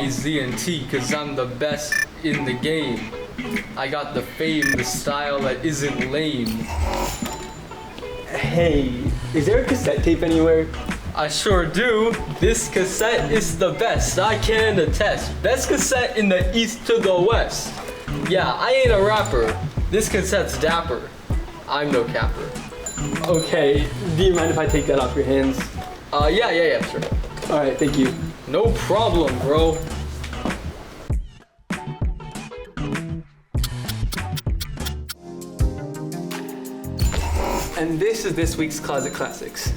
me Z and T because I'm the best in the game. I got the fame, the style that isn't lame. Hey, is there a cassette tape anywhere? I sure do. This cassette is the best, I can attest. Best cassette in the east to the west. Yeah, I ain't a rapper. This cassette's dapper. I'm no capper. Okay, do you mind if I take that off your hands? Yeah, sure. Alright, thank you. No problem, bro. And this is this week's Closet Classics.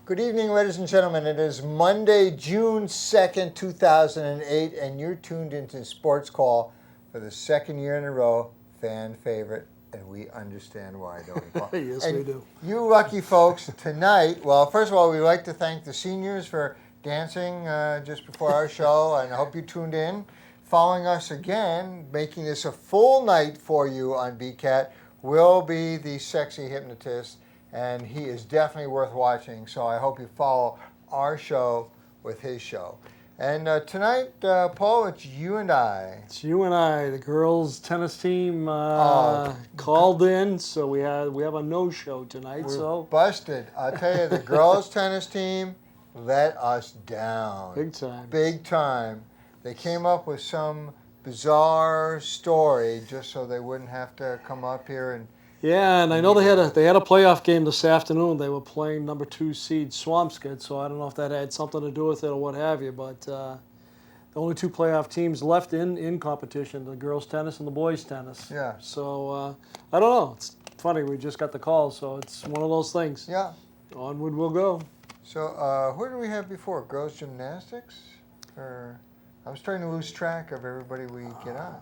Good evening, ladies and gentlemen. It is Monday, June 2nd, 2008, and you're tuned into Sports Call for the second year in a row, fan favorite, and we understand why, don't we, Paul? Yes, we do. You lucky folks, tonight, well, first of all, we'd like to thank the seniors for dancing just before our show, and I hope you tuned in. Following us again, making this a full night for you on BCAT, will be the sexy hypnotist, and he is definitely worth watching, so I hope you follow our show with his show. And tonight, Paul, it's you and I. It's you and I. The girls' tennis team called in, so we have a no-show tonight. We're busted. I'll tell you, the girls' tennis team let us down. Big time. Big time. They came up with some bizarre story just so they wouldn't have to come up here and. Yeah, and I know they had a playoff game this afternoon. They were playing number 2 seed Swampscott, so I don't know if that had something to do with it or what have you. But the only 2 playoff teams left in competition: the girls' tennis and the boys' tennis. Yeah. So I don't know. It's funny. We just got the call, so it's one of those things. Yeah. Onward we'll go. So who did we have before? Girls' gymnastics? Or I'm starting to lose track of everybody we get on.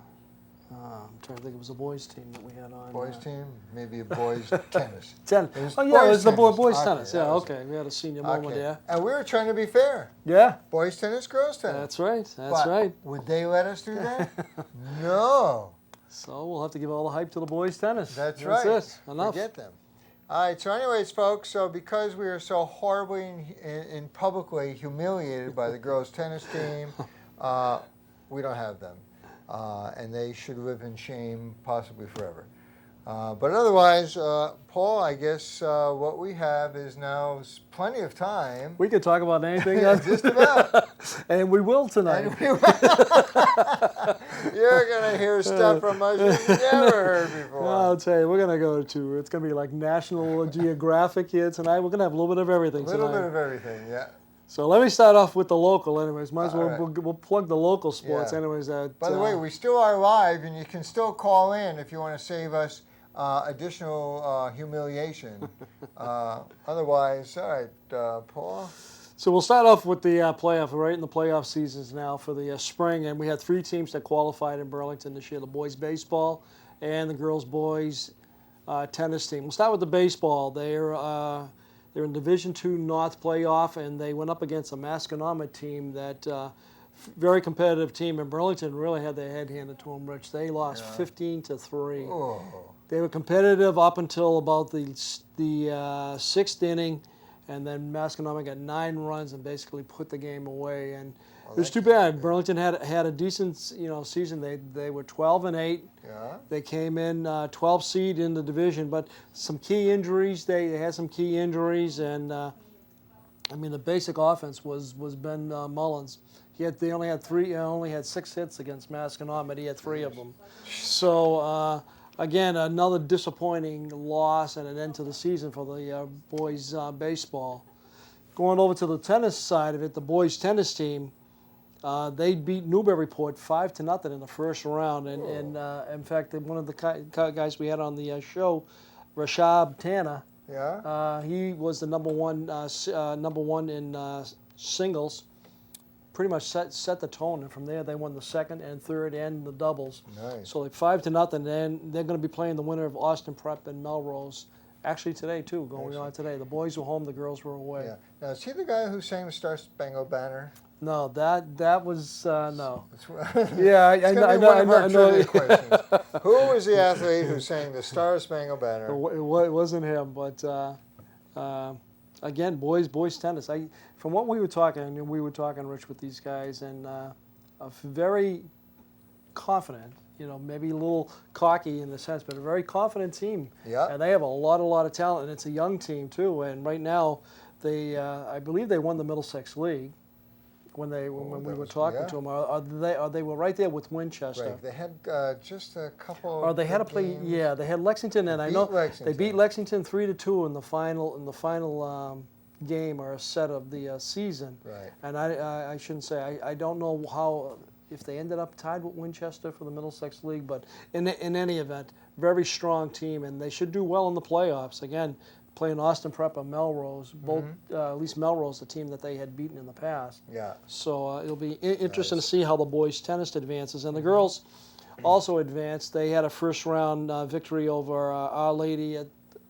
I'm trying to think. It was a boys' team that we had on. Boys' team? Maybe a boys' tennis. Oh, yeah, it was the boys' Okay, tennis. Yeah, okay. We had a senior moment, yeah. And we were trying to be fair. Yeah. Boys' tennis, girls' tennis. That's right. But Right. Would they let us do that? No. So we'll have to give all the hype to the boys' tennis. That's right. It. Enough. Forget them. All right, so anyways, folks, so because we are so horribly and publicly humiliated by the girls' tennis team, we don't have them. And they should live in shame possibly forever. But otherwise, Paul, I guess what we have is now plenty of time. We could talk about anything. Just about. And we will tonight. You're going to hear stuff from us you've never heard before. I'll tell you, we're going to it's going to be like National Geographic here tonight. We're going to have a little bit of everything tonight. A little bit of everything, yeah. So let me start off with the local anyways. Might as well, right. we'll plug the local sports Yeah. anyways. By the way, we still are live, and you can still call in if you want to save us additional humiliation. Otherwise, all right, Paul. So we'll start off with the playoff. We're right in the playoff seasons now for the spring, and we had 3 teams that qualified in Burlington this year: the boys baseball and the girls boys tennis team. We'll start with the baseball. They're in Division II North playoff, and they went up against a Masconomet team that very competitive team. And Burlington really had their head handed to them, Rich. They lost 15-3. Oh. They were competitive up until about the 6th inning, and then Masconomet got 9 runs and basically put the game away. And it was too bad. Burlington had a decent season. They were 12-8. Yeah. They came in 12 seed in the division, but some key injuries. They had some key injuries, and I mean, the basic offense was Ben Mullins. They only had 6 hits against Masconomet, but he had 3 of them. So again, another disappointing loss and an end to the season for the boys baseball. Going over to the tennis side of it, the boys tennis team, they beat Newburyport 5-0 in the first round, and in fact, one of the guys we had on the show, Rashab Tanner. Yeah. He was the number one in singles. Pretty much set the tone, and from there they won the second and third and the doubles. Nice. So like 5-0, and they're going to be playing the winner of Austin Prep and Melrose. Actually today too, going on today. The boys were home, the girls were away. Yeah. Now is he the guy who sang the Star Spangled Banner? No, that was no. Yeah, I know. Questions. Who was the athlete who sang the Star Spangled Banner? It wasn't him, but again, boys tennis. From what we were talking, Rich, with these guys, and very confident. Maybe a little cocky in the sense, but a very confident team. Yeah. And they have a lot of talent, and it's a young team too. And right now, I believe they won the Middlesex League. When we were talking to them, they were right there with Winchester. Right. They had just a couple. Or they had to play. games. Yeah, they had Lexington, and I know Lexington. they beat Lexington 3-2 in the final game or set of the season. Right. And I shouldn't say I don't know how if they ended up tied with Winchester for the Middlesex League, but in any event, very strong team, and they should do well in the playoffs. Again, playing Austin Prep and Melrose, both at least Melrose, the team that they had beaten in the past. Yeah. So it'll be interesting to see how the boys tennis advances, and the girls also advanced. They had a first round victory over Our Lady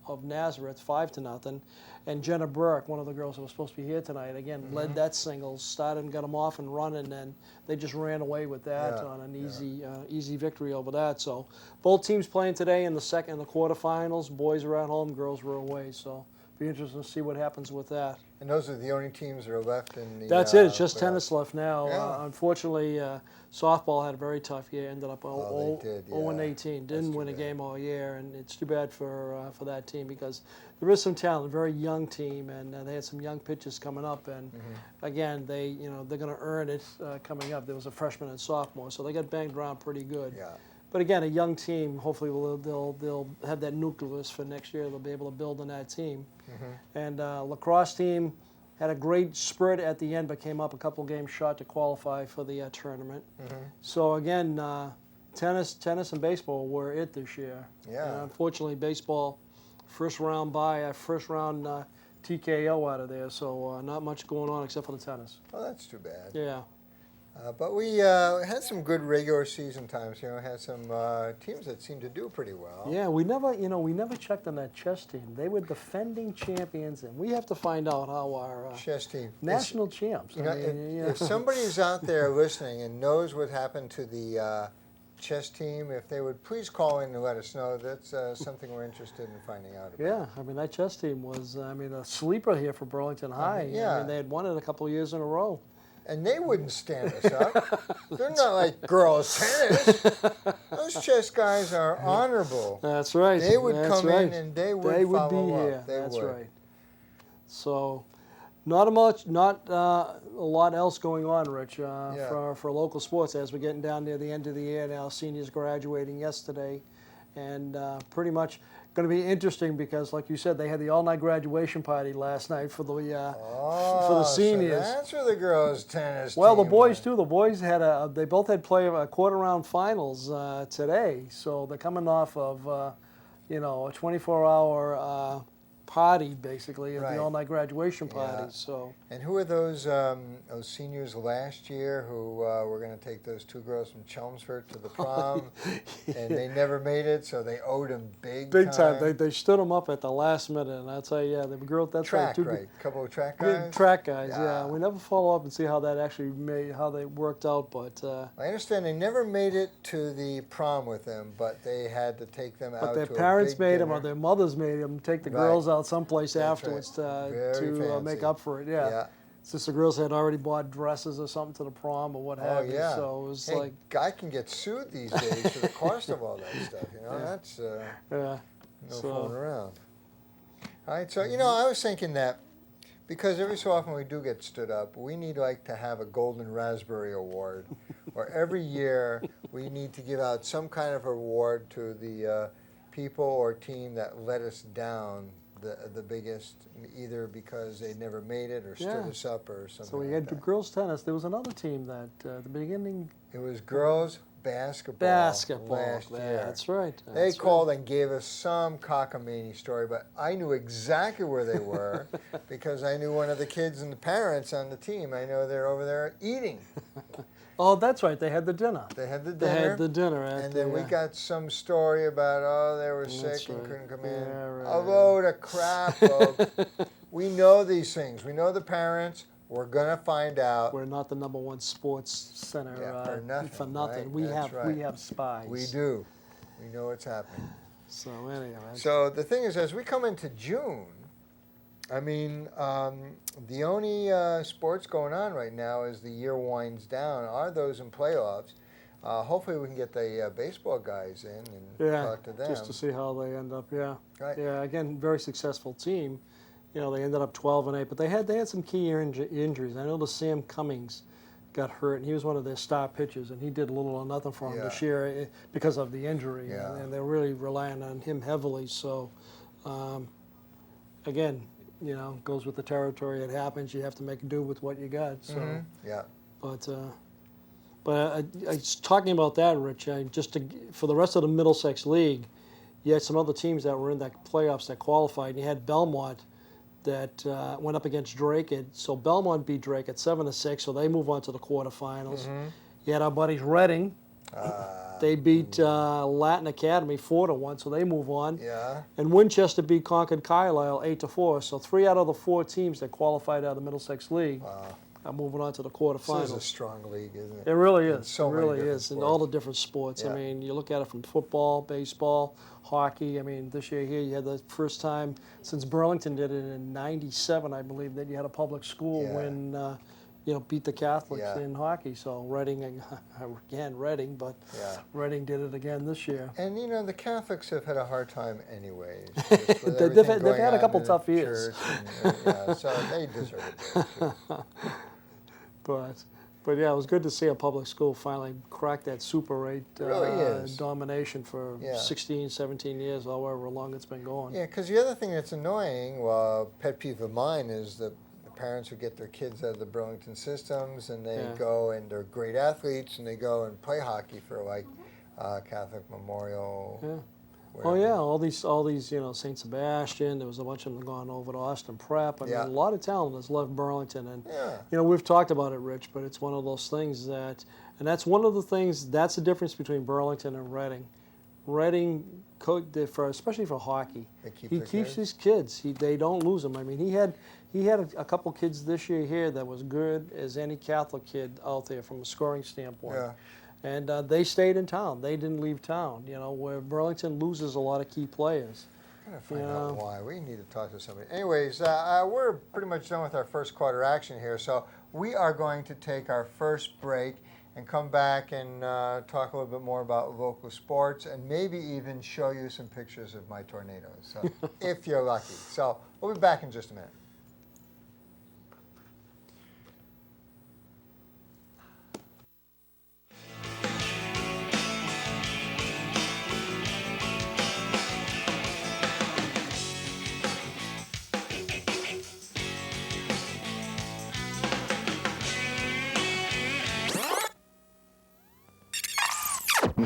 of Nazareth, 5-0. And Jenna Burke, one of the girls that was supposed to be here tonight, again led that singles, started and got them off and running, and they just ran away with that on an easy victory over that. So both teams playing today in the quarterfinals. Boys are at home, girls were away. So be interesting to see what happens with that. And those are the only teams that are left in the. That's it. It's just playoffs. tennis left now. Yeah. Unfortunately, softball had a very tough year. Ended up 0-18. Didn't That's win a too bad. game all year, and it's too bad for that team because there is some talent. A very young team, and they had some young pitchers coming up. And again, they're going to earn it coming up. There was a freshman and sophomore, so they got banged around pretty good. Yeah. But again, a young team. Hopefully, they'll have that nucleus for next year. They'll be able to build on that team. And lacrosse team had a great spurt at the end, but came up a couple games short to qualify for the tournament. So again, tennis and baseball were it this year. Yeah. And unfortunately, baseball, first round TKO out of there. So not much going on except for the tennis. Oh, that's too bad. Yeah. But we had some good regular season times. Had some teams that seemed to do pretty well. Yeah, we never checked on that chess team. They were defending champions, and we have to find out how our Chess team. national champs. If somebody's out there listening and knows what happened to the chess team, if they would please call in and let us know. That's something we're interested in finding out about. Yeah, I mean, that chess team was, a sleeper here for Burlington High. yeah. I mean, they had won it a couple of years in a row. And they wouldn't stand us up. They're not like girls tennis. Those chess guys are honorable. That's right. They would That's come right. in and they would be follow here. up. They That's would. right. So, not a lot else going on, Rich, for local sports as we're getting down near the end of the year now. Seniors graduating yesterday, and pretty much going to be interesting because, like you said, they had the all-night graduation party last night for the seniors. So that's where the girls' tennis. Well, the team boys went. too. The boys they both had quarter-round finals today, so they're coming off of a 24-hour party basically of Right. the all-night graduation party. Yeah. So. And who are those seniors last year who were going to take those two girls from Chelmsford to the prom, and they never made it, so they owed them big time. They stood them up at the last minute, and I'd say, the girl. That's track, right. right? A couple of track Good guys. track guys. Yeah. Yeah, we never follow up and see how that actually how they worked out, but. I understand they never made it to the prom with them, but they had to take them out. But their to parents a big made dinner. them, or their mothers made them take the Right. girls out someplace That's afterwards right. to Very make fancy. up for it. Yeah. Since the girls had already bought dresses or something to the prom or what have you, so it was hey, guy can get sued these days for the cost of all that stuff. That's no fooling around. All right, so I was thinking that because every so often we do get stood up. We need like to have a Golden Raspberry Award, or every year we need to give out some kind of award to the people or team that let us down the biggest, either because they never made it or stood us up or something. So we like had that. girls tennis. There was another team that at the beginning. It was girls basketball. Last Yeah, year. that's right. They That's called and gave us some cockamamie story, but I knew exactly where they were because I knew one of the kids and the parents on the team. I know they're over there eating. Oh, that's right. They had the dinner. They had the They dinner. had the dinner. And then we got some story about, they were sick and right. couldn't come in. Yeah, right, A load of crap, folks. We know these things. We know the parents. We're going to find out. We're not the #1 sports center for nothing. For nothing. Right? We That's have right. we have spies. We do. We know what's happening. So anyway. So the thing is, as we come into June, I mean, the only sports going on right now as the year winds down are those in playoffs. Hopefully we can get the baseball guys in and talk to them. Just to see how they end up. Yeah. Right. Yeah. Again, very successful team. You know, they ended up 12-8, but they had some key injuries. I know the Sam Cummings got hurt, and he was one of their star pitchers, and he did little or nothing for them this year because of the injury, and they're really relying on him heavily. So, again, you know, goes with the territory. It happens. You have to make do with what you got. So, yeah. But I was talking about that, Rich. For the rest of the Middlesex League, you had some other teams that were in that playoffs that qualified. And you had Belmont that went up against Drake. So Belmont beat Drake at 7-6, so they move on to the quarterfinals. You had our buddies Reading. They beat Latin Academy 4-1, so they move on. Yeah. And Winchester beat Concord Carlisle 8-4. So 3 out of the 4 teams that qualified out of the Middlesex League are moving on to the quarterfinals. This is a strong league, isn't it? It really is. In so it many really different is. In sports. all the different sports. Yeah. I mean, you look at it from football, baseball, hockey. I mean, this year here you had the first time since Burlington did it in '97, I believe, that you had a public school win, beat the Catholics in hockey. So Reading, again, Reading, but Reading did it again this year. And, you know, the Catholics have had a hard time anyways. They've had a couple tough years. So they deserve it. But yeah, it was good to see a public school finally crack that Super 8 really domination for 16, 17 years, however long it's been going. Yeah, because the other thing that's annoying, pet peeve of mine, is the parents who get their kids out of the Burlington systems and they go and they're great athletes and they go and play hockey for like Catholic Memorial. Yeah. Wherever. Oh yeah, all these, St. Sebastian. There was a bunch of them gone over to Austin Prep. I mean, a lot of talent has left Burlington, and we've talked about it, Rich. But it's one of those things and that's one of the things. That's the difference between Burlington and Reading. Reading, especially for hockey, he keeps his kids. They don't lose them. I mean, he had a couple kids this year here that was good as any Catholic kid out there from a scoring standpoint. Yeah. And they stayed in town. They didn't leave town, where Burlington loses a lot of key players. I'm going to find out why. We need to talk to somebody. Anyways, we're pretty much done with our first quarter action here, so we are going to take our first break and come back and talk a little bit more about local sports and maybe even show you some pictures of my tornadoes, so, if you're lucky. So we'll be back in just a minute.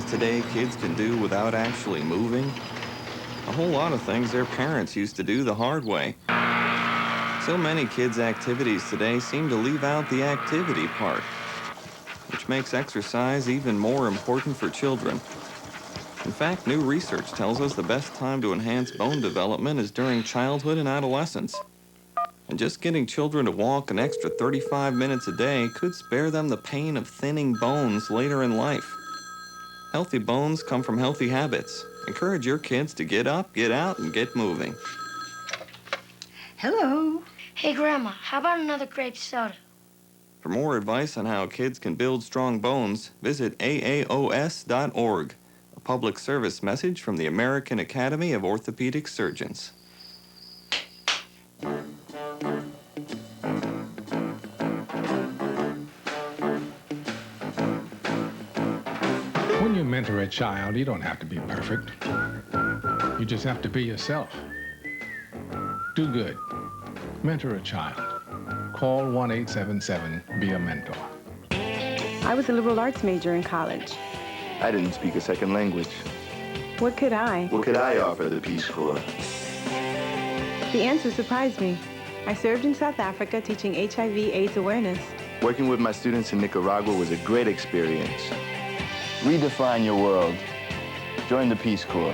Today kids can do without actually moving. A whole lot of things their parents used to do the hard way. So many kids' activities today seem to leave out the activity part, which makes exercise even more important for children. In fact, new research tells us the best time to enhance bone development is during childhood and adolescence. And just getting children to walk an extra 35 minutes a day could spare them the pain of thinning bones later in life. Healthy bones come from healthy habits. Encourage your kids to get up, get out, and get moving. Hello. Hey, Grandma, how about another grape soda? For more advice on how kids can build strong bones, visit AAOS.org, a public service message from the American Academy of Orthopedic Surgeons. When you mentor a child, you don't have to be perfect. You just have to be yourself. Do good. Mentor a child. Call 1-877-BE-A-MENTOR. I was a liberal arts major in college. I didn't speak a second language. What could I? What could I offer the Peace Corps? The answer surprised me. I served in South Africa teaching HIV/AIDS awareness. Working with my students in Nicaragua was a great experience. Redefine your world. Join the Peace Corps.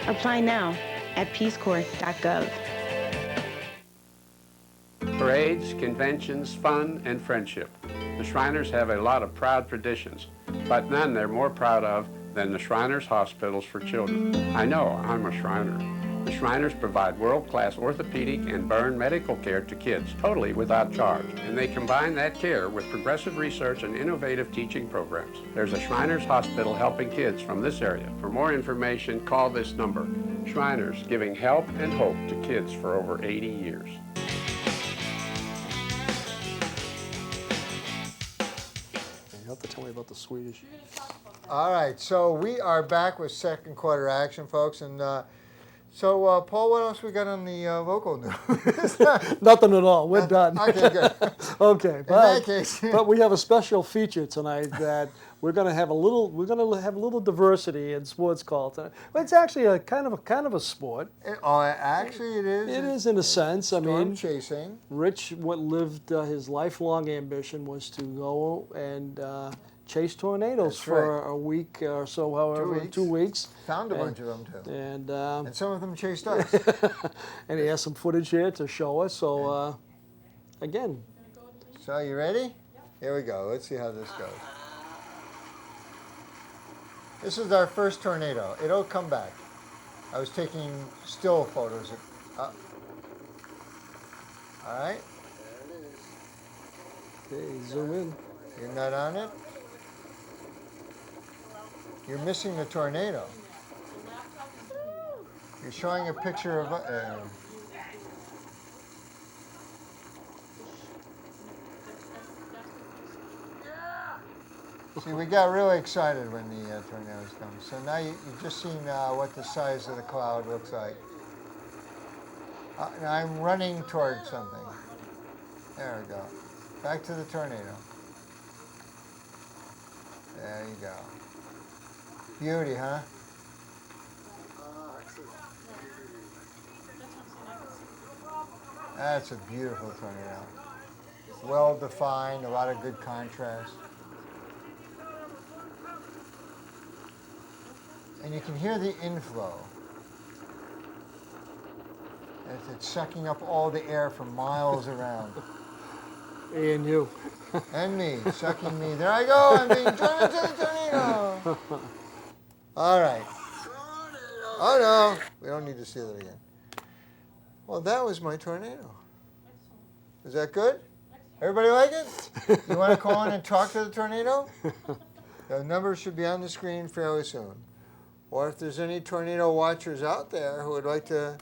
Apply now at peacecorps.gov. Parades, conventions, fun, and friendship. The Shriners have a lot of proud traditions, but none they're more proud of than the Shriners Hospitals for Children. I know, I'm a Shriner. The Shriners provide world-class orthopedic and burn medical care to kids, totally without charge. And they combine that care with progressive research and innovative teaching programs. There's a Shriners Hospital helping kids from this area. For more information, call this number. Shriners, giving help and hope to kids for over 80 years. You have to tell me about the Swedish. All right, so we are back with second quarter action, folks. And Paul, what else we got on the local news? Nothing at all. We're done. Okay, good. Okay, In that case. but we have a special feature tonight that we're going to have a little diversity in sports call tonight. Well, it's actually a kind of a sport. Actually, it is. It is in a sense. I mean, chasing. Rich, what lived his lifelong ambition was to go and chase tornadoes for a week or so, however, 2 weeks. Found a bunch of them too. And some of them chased us. and he has some footage here to show us. So again. So you ready? Here we go. Let's see how this goes. This is our first tornado. It'll come back. I was taking still photos. All right. Okay, zoom in. You're not on it? You're missing the tornado. You're showing a picture of... See, we got really excited when the tornadoes come. So now you've just seen what the size of the cloud looks like. Now I'm running towards something. There we go. Back to the tornado. There you go. Beauty, huh? That's a beautiful tornado. Well defined, a lot of good contrast. And you can hear the inflow. It's sucking up all the air from miles around. And you. And me, sucking me. There I go, I'm being drawn into the tornado. All right. Oh no, we don't need to see that again. Well, that was my tornado. Is that good? Everybody like it? You want to call in and talk to the tornado? The number should be on the screen fairly soon. Or if there's any tornado watchers out there who would like to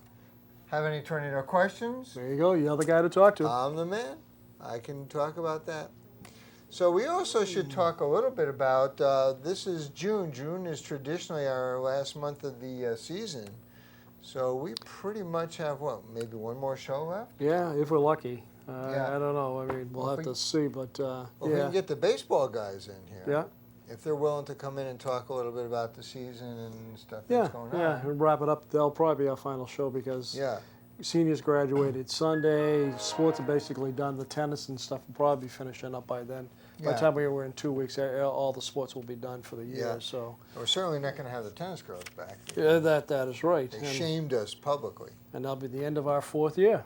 have any tornado questions. There you go. You're the guy to talk to. I'm the man. I can talk about that. So we also should talk a little bit about, this is June. June is traditionally our last month of the season. So we pretty much have, what, maybe one more show left? Yeah, if we're lucky. Yeah. I don't know. I mean, we'll have to see. But well, we can get the baseball guys in here. Yeah. If they're willing to come in and talk a little bit about the season and stuff that's going on. Yeah, and wrap it up. That'll probably be our final show because seniors graduated Sunday. Sports are basically done. The tennis and stuff will probably be finishing up by then. By the time we're in 2 weeks, all the sports will be done for the year. Yeah. So we're certainly not going to have the tennis girls back. Yeah, that is right. They shamed us publicly. And that'll be the end of our 4th year.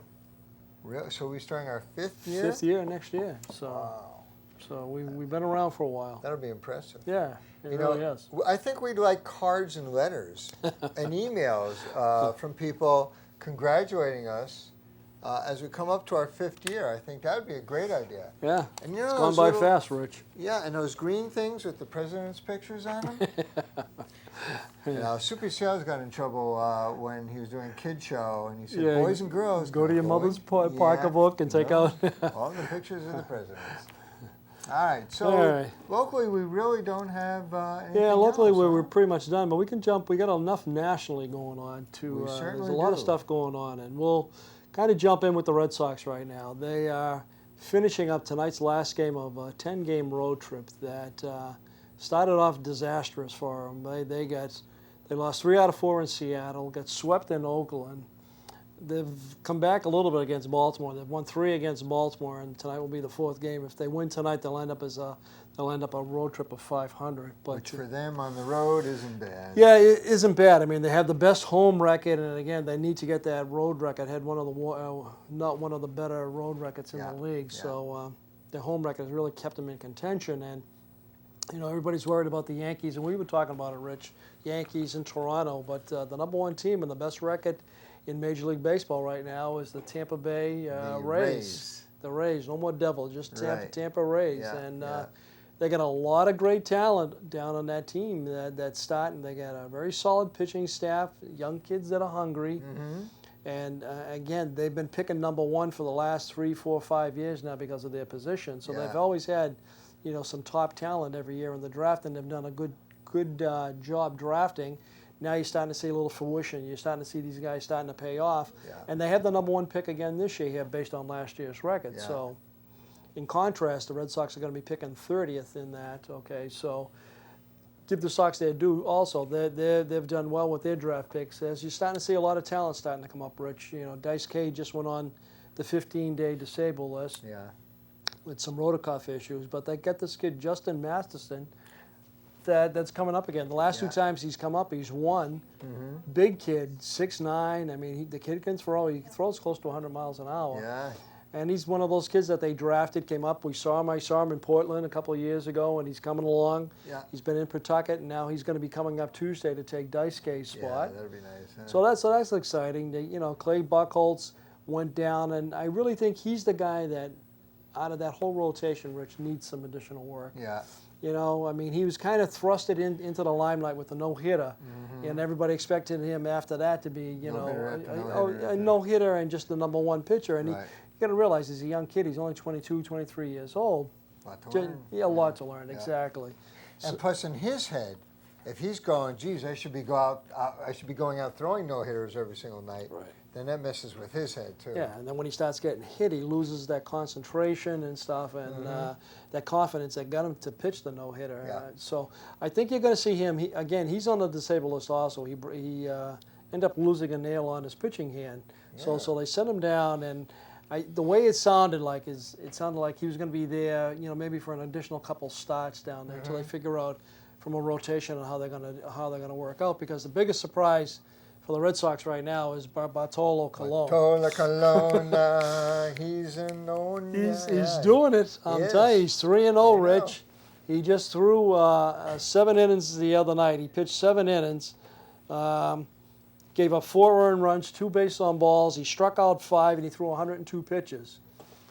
Really? So we're starting our 5th year? 5th year next year. So. Wow. So we've been around for a while. That'll be impressive. Yeah, it really is. I think we'd like cards and letters and emails from people congratulating us as we come up to our 5th year. I think that would be a great idea. Yeah, and you know, it's gone by fast, Rich. Yeah, and those green things with the president's pictures on them. Now, Soupy Sales got in trouble when he was doing a kid show, and he said, boys and girls, go to your mother's pocketbook and take out all the pictures of the presidents. All right. So All right. locally, we really don't have anything Yeah, locally else, we're huh? pretty much done, but we can jump. We got enough nationally going on to. We There's certainly a lot of do. stuff going on, and we'll kind of jump in with the Red Sox right now. They are finishing up tonight's last game of a 10-game road trip that started off disastrous for them. They lost 3 out of 4 in Seattle, got swept in Oakland. They've come back a little bit against Baltimore. They've won 3 against Baltimore, and tonight will be the 4th game. If they win tonight, they'll end up a road trip of 500. But Which for them on the road isn't bad. yeah, it isn't bad. I mean, they have the best home record, and again, they need to get that road record. Had one of the not one of the better road records in the league. Yeah. So their home record has really kept them in contention. And you know, everybody's worried about the Yankees, and we were talking about it, Rich. Yankees in Toronto, but the number 1 team and the best record in Major League Baseball right now is the Tampa Bay Rays. The Rays, no more Devils, just Tampa Rays. Yeah, And yeah. they got a lot of great talent down on that team that's starting. They got a very solid pitching staff, young kids that are hungry. Mm-hmm. And again, they've been picking number 1 for the last 3, 4, 5 years now because of their position. So Yeah. they've always had, you know, some top talent every year in the draft, and they've done a good job drafting. Now you're starting to see a little fruition. You're starting to see these guys starting to pay off. Yeah. And they have the number 1 pick again this year here based on last year's record. Yeah. So in contrast, the Red Sox are going to be picking 30th in that. Okay, so give the Sox their due also. They've done well with their draft picks. As you're starting to see a lot of talent starting to come up, Rich. You know, Dice K just went on the 15-day disabled list Yeah. with some rotor cuff issues, but they got this kid, Justin Masterson, that's coming up again. The last 2 times he's come up, he's won. Mm-hmm. Big kid, 6'9". I mean, the kid can throw. He throws close to 100 miles an hour. Yeah. And he's one of those kids that they drafted, came up. I saw him in Portland a couple of years ago, and he's coming along. Yeah. He's been in Pawtucket, and now he's going to be coming up Tuesday to take Dice K's spot. Yeah, that'd be nice. Huh? So that's exciting. You know, Clay Buchholz went down, and I really think he's the guy that, out of that whole rotation, Rich, needs some additional work. Yeah. You know, I mean, he was kind of thrusted into the limelight with the no-hitter, and everybody expected him after that to be, you a no-hitter and just the number 1 pitcher. And you got to realize he's a young kid. He's only 22, 23 years old. A lot to learn. Yeah, a lot to learn, exactly. And plus, in his head, if he's going, geez, I should be going out throwing no-hitters every single night. Right. Then that messes with his head too. Yeah, and then when he starts getting hit, he loses that concentration and stuff, and that confidence that got him to pitch the no-hitter. Yeah. So I think you're going to see him. Again, he's on the disabled list also. He ended up losing a nail on his pitching hand. Yeah. So they sent him down, and the way it sounded like he was going to be there, you know, maybe for an additional couple starts down there until they figure out from a rotation on how they're going to work out. Because the biggest surprise for the Red Sox right now is Bartolo Colon. Bartolo Colon, he's in on. He's doing it. I'm telling you, he's 3-0, Rich. He just threw 7 innings the other night. He pitched 7 innings, gave up 4 earned runs, 2 bases on balls. He struck out 5, and he threw 102 pitches.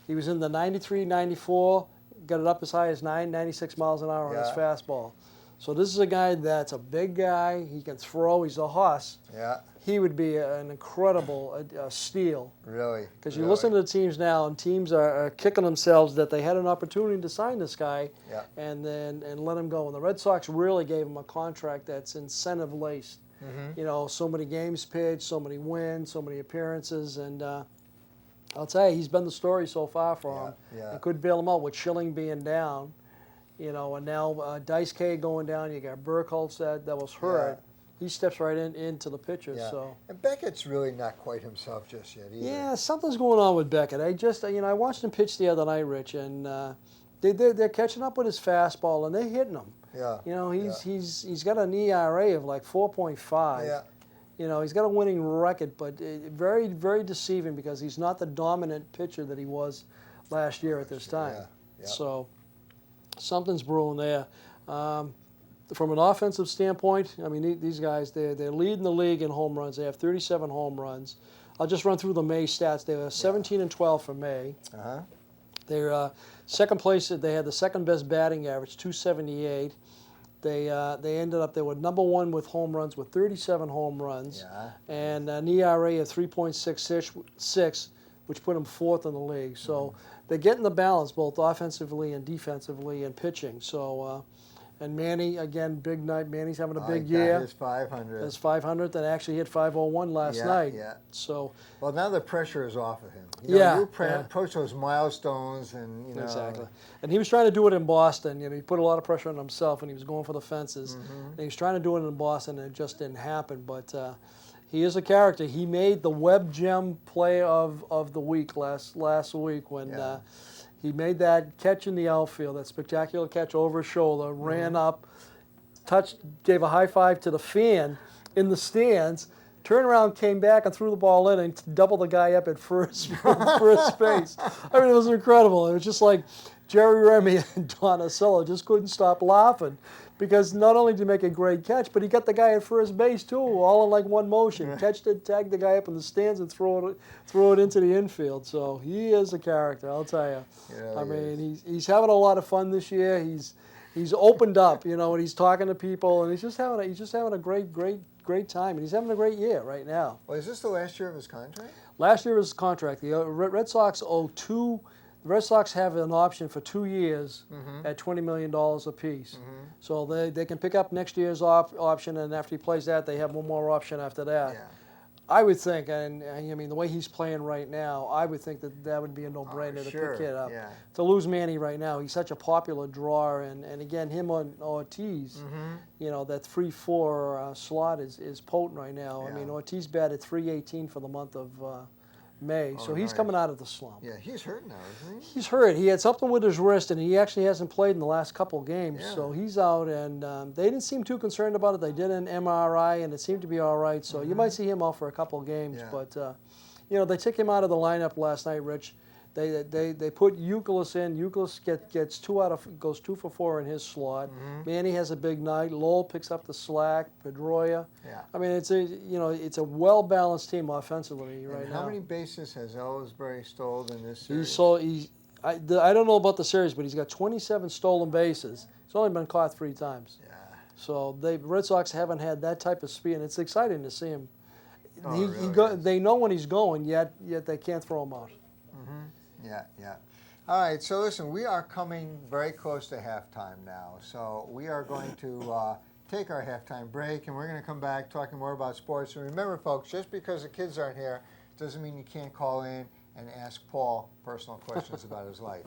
He was in the 93, 94, got it up as high as 96 miles an hour on his fastball. So this is a guy that's a big guy. He can throw. He's a hoss. Yeah. He would be an incredible steal. Really. Because you listen to the teams now, and teams are kicking themselves that they had an opportunity to sign this guy and let him go. And the Red Sox really gave him a contract that's incentive-laced. Mm-hmm. You know, so many games pitched, so many wins, so many appearances, and I'll tell you, he's been the story so far for him. Yeah. It could bail him out with Schilling being down. You know, and now Dice K going down. You got Burkholz that was hurt. Yeah. He steps right into the picture. Yeah. So. And Beckett's really not quite himself just yet either. Yeah, something's going on with Beckett. I watched him pitch the other night, Rich, and they're catching up with his fastball, and they're hitting him. Yeah. You know, he's got an ERA of like 4.5. Yeah. You know, he's got a winning record, but very, very deceiving because he's not the dominant pitcher that he was last year at this time. Yeah. So something's brewing there. From an offensive standpoint, I mean, these guys, they're leading the league in home runs. They have 37 home runs. I'll just run through the May stats. They were 17 and 12 for May. Uh-huh. They're second place. They had the second best batting average, 278. They ended up, they were number 1 with home runs with 37 home runs. Yeah. And an ERA of 3.66, which put them 4th in the league. So they're getting the balance both offensively and defensively and pitching. So, and Manny, again, big night. Manny's having a big year. His 500. His 500th, and actually hit 501 last night. Yeah. So. Well, now the pressure is off of him. You approach those milestones, and Exactly. And he was trying to do it in Boston. He put a lot of pressure on himself, and he was going for the fences. And he was trying to do it in Boston, and it just didn't happen. But he is a character. He made the Web Gem play of the week last week when. He made that catch in the outfield, that spectacular catch over his shoulder, ran up, touched, gave a high five to the fan in the stands, turned around, came back, and threw the ball in and doubled the guy up at first base. I mean, it was incredible. It was just like Jerry Remy and Don Ocello just couldn't stop laughing because not only did he make a great catch, but he got the guy at first base too, all in like one motion. Catched it, tagged the guy up in the stands, and throw it into the infield. So he is a character, I'll tell you. I mean, he's having a lot of fun this year. He's opened up, and he's talking to people, and he's just having a great time, and he's having a great year right now. Well, is this the last year of his contract? Last year was his contract. The Red Sox owe two. The Red Sox have an option for 2 years at $20 million apiece. So they can pick up next year's option, and after he plays that, they have one more option after that. Yeah. I would think, and I mean, the way he's playing right now, I would think that would be a no-brainer to pick it up. Yeah. To lose Manny right now, he's such a popular draw, and again, him on Ortiz, that 3-4 slot is potent right now. Yeah. I mean, Ortiz batted .318 for the month of May, so he's coming out of the slump. Yeah, he's hurt now, isn't he? He's hurt. He had something with his wrist, and he actually hasn't played in the last couple of games. Yeah. So he's out, and they didn't seem too concerned about it. They did an MRI, and it seemed to be all right. So you might see him out for a couple of games. Yeah. But, they took him out of the lineup last night, Rich. They put Euclid in. Euclid goes 2 for 4 in his slot. Manny has a big night. Lowell picks up the slack. Pedroia. Yeah. I mean, it's a well balanced team offensively right now. How many bases has Ellsbury stolen in this series? I don't know about the series, but he's got 27 stolen bases. He's only been caught 3 times. Yeah. So the Red Sox haven't had that type of speed, and it's exciting to see him. They know when he's going, yet they can't throw him out. Yeah. All right, so listen, we are coming very close to halftime now. So we are going to take our halftime break, and we're going to come back talking more about sports. And remember, folks, just because the kids aren't here doesn't mean you can't call in and ask Paul personal questions about his life.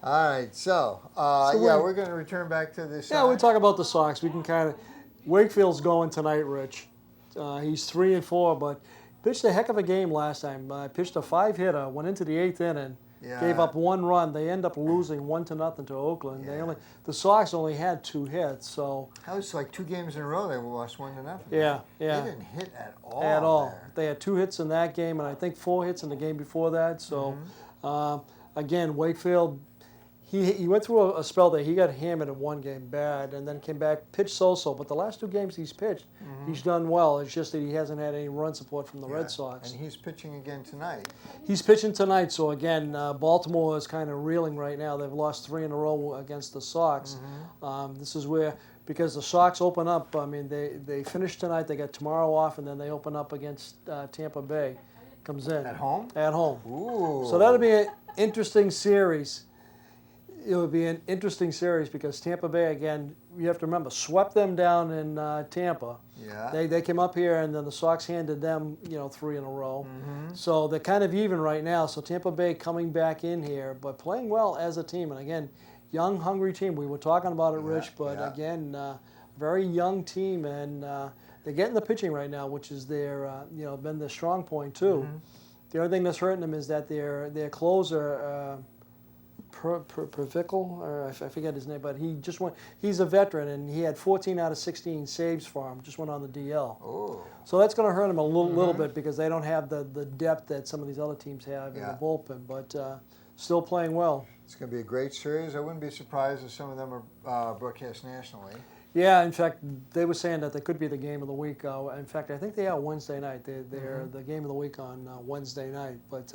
All right, so we're going to return back to this. Yeah, we'll talk about the Sox. We can Wakefield's going tonight, Rich. He's 3-4, but pitched a heck of a game last time. Pitched a 5-hitter, went into the 8th inning, gave up 1 run. They end up losing 1-0 to Oakland. Yeah. The Sox only had 2 hits, so that was like 2 games in a row they lost 1-0. Yeah. They didn't hit at all. At all. There. They had 2 hits in that game, and I think 4 hits in the game before that. So, again, Wakefield. He went through a spell that he got hammered in 1 game bad, and then came back, pitched so-so. But the last 2 games he's pitched, he's done well. It's just that he hasn't had any run support from the Red Sox. And he's pitching again tonight. He's pitching tonight. So again, Baltimore is kind of reeling right now. They've lost 3 in a row against the Sox. This is where, because the Sox open up. I mean, they finish tonight. They got tomorrow off, and then they open up against Tampa Bay. Comes in at home. At home. Ooh. So that'll be an interesting series. It would be an interesting series because Tampa Bay, again, you have to remember, swept them down in Tampa. Yeah. They came up here, and then the Sox handed them, 3 in a row. So they're kind of even right now. So Tampa Bay coming back in here, but playing well as a team. And again, young, hungry team. We were talking about it, Rich, but again, very young team, and they're getting the pitching right now, which is their, been their strong point too. The only thing that's hurting them is that their closer. Pervical, or I forget his name, but he's a veteran, and he had 14 out of 16 saves for him, just went on the DL. Oh. So that's going to hurt him a little bit because they don't have the depth that some of these other teams have in the bullpen, but still playing well. It's going to be a great series. I wouldn't be surprised if some of them are broadcast nationally. Yeah, in fact, they were saying that they could be the game of the week. In fact, I think they are Wednesday night. They're the game of the week on Wednesday night, but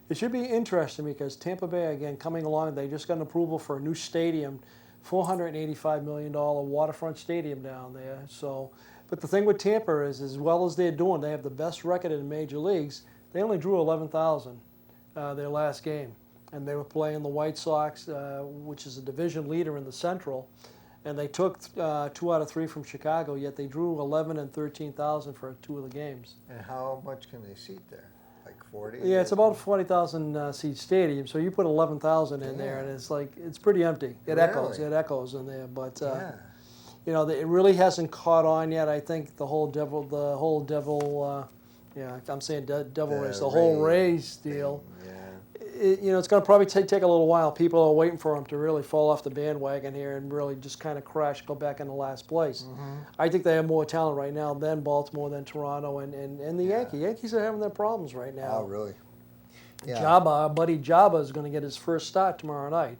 it should be interesting because Tampa Bay, again, coming along, they just got an approval for a new stadium $485 million waterfront stadium down there. So, but the thing with Tampa is, as well as they're doing, they have the best record in the major leagues. They only drew 11,000 their last game, and they were playing the White Sox, which is a division leader in the Central, and they took 2 out of 3 from Chicago. Yet they drew 11 and 13,000 for 2 of the games. And how much can they seat there? Like 40? Yeah, it's about a 40,000 seat stadium. So you put 11,000 in there, and it's like it's pretty empty. It echoes. It echoes in there, but. You know, it really hasn't caught on yet. I think the whole devil race, the whole Rays deal. You know, it's going to probably take a little while. People are waiting for them to really fall off the bandwagon here and really just kind of crash, go back into last place. I think they have more talent right now than Baltimore, than Toronto, and the Yankees. Yankees are having their problems right now. Oh, really? Yeah. Our buddy Jabba is going to get his first start tomorrow night.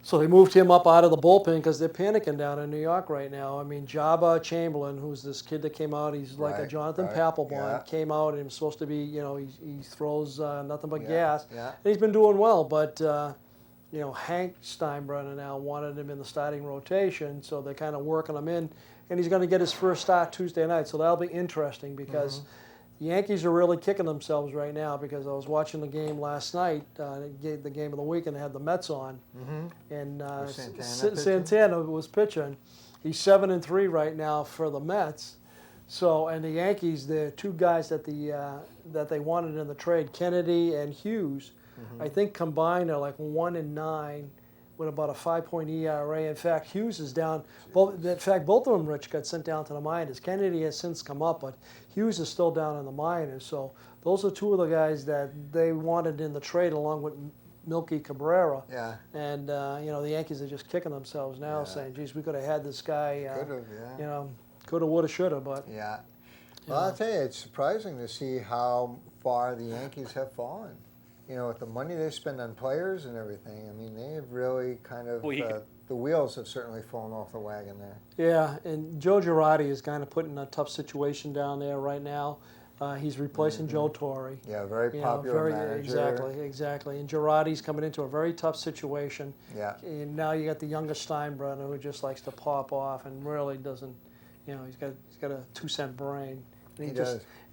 So they moved him up out of the bullpen because they're panicking down in New York right now. I mean, Jabba Chamberlain, who's this kid that came out, he's like a Jonathan Papelbon, came out and he was supposed to be, you know, he throws nothing but gas. And he's been doing well, but, you know, Hank Steinbrenner now wanted him in the starting rotation, so they're kind of working him in, and he's going to get his first start Tuesday night, so that'll be interesting because the Yankees are really kicking themselves right now because I was watching the game last night, the game of the week, and they had the Mets on. And Santana was pitching. He's 7-3 right now for the Mets. So, and the Yankees, the 2 guys that they wanted in the trade, Kennedy and Hughes, I think combined are like 1-9 with about a 5.0 ERA. In fact, Hughes is down. Both of them, Rich, got sent down to the minors. Kennedy has since come up, but Hughes is still down in the minors. So those are 2 of the guys that they wanted in the trade, along with Milky Cabrera. And you know, the Yankees are just kicking themselves now, saying, "Geez, we could have had this guy. You know, coulda, woulda, shoulda." But well, I'll tell you, it's surprising to see how far the Yankees have fallen. You know, with the money they spend on players and everything, I mean, they have really kind of, the wheels have certainly fallen off the wagon there. Yeah, and Joe Girardi is kind of put in a tough situation down there right now. He's replacing Joe Torre. Yeah, very popular manager. Exactly. And Girardi's coming into a very tough situation. Yeah. And now you got the younger Steinbrenner who just likes to pop off and really doesn't, you know, he's got a 2-cent brain. And